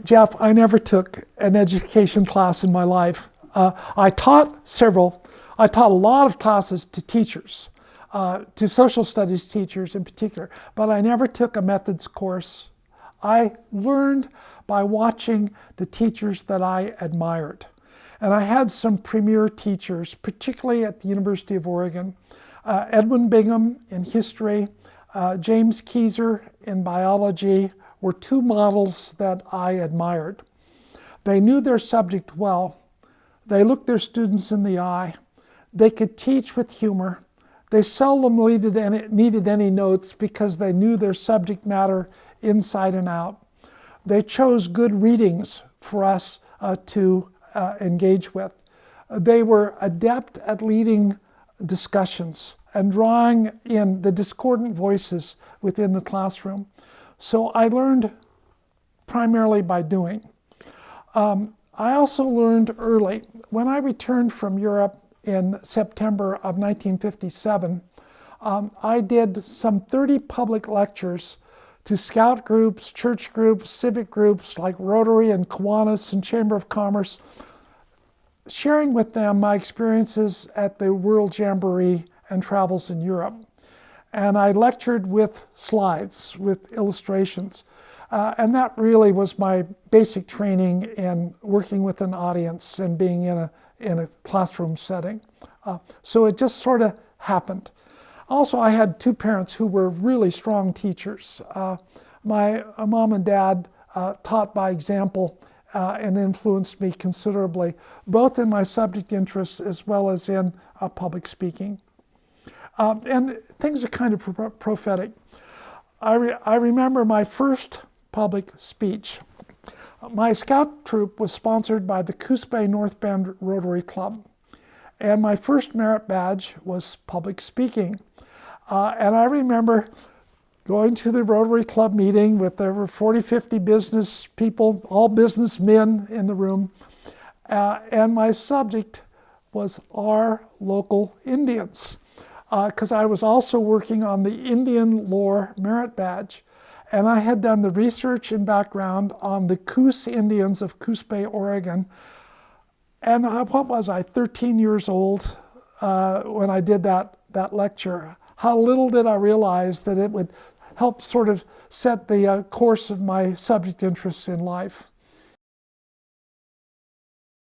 Jeff, I never took an education class in my life. I taught several. I taught a lot of classes to teachers, to social studies teachers in particular, but I never took a methods course. I learned by watching the teachers that I admired. And I had some premier teachers, particularly at the University of Oregon. Edwin Bingham in history, James Keyser in biology were two models that I admired. They knew their subject well. They looked their students in the eye. They could teach with humor. They seldom needed any notes because they knew their subject matter inside and out. They chose good readings for us to engage with. They were adept at leading discussions and drawing in the discordant voices within the classroom. So I learned primarily by doing. I also learned early. When I returned from Europe in September of 1957, I did some 30 public lectures to scout groups, church groups, civic groups like Rotary and Kiwanis and Chamber of Commerce, sharing with them my experiences at the World Jamboree and travels in Europe. And I lectured with slides, with illustrations. And that really was my basic training in working with an audience and being in a classroom setting. So it just sort of happened. Also, I had two parents who were really strong teachers. My mom and dad taught by example and influenced me considerably, both in my subject interests as well as in public speaking. And things are kind of prophetic. I remember my first public speech. My scout troop was sponsored by the Coos Bay North Bend Rotary Club. And my first merit badge was public speaking. And I remember going to the Rotary Club meeting with over 40, 50 business people, all businessmen in the room. And my subject was our local Indians, because I was also working on the Indian Lore Merit Badge. And I had done the research and background on the Coos Indians of Coos Bay, Oregon. And what was I, 13 years old when I did that lecture? How little did I realize that it would help sort of set the course of my subject interests in life.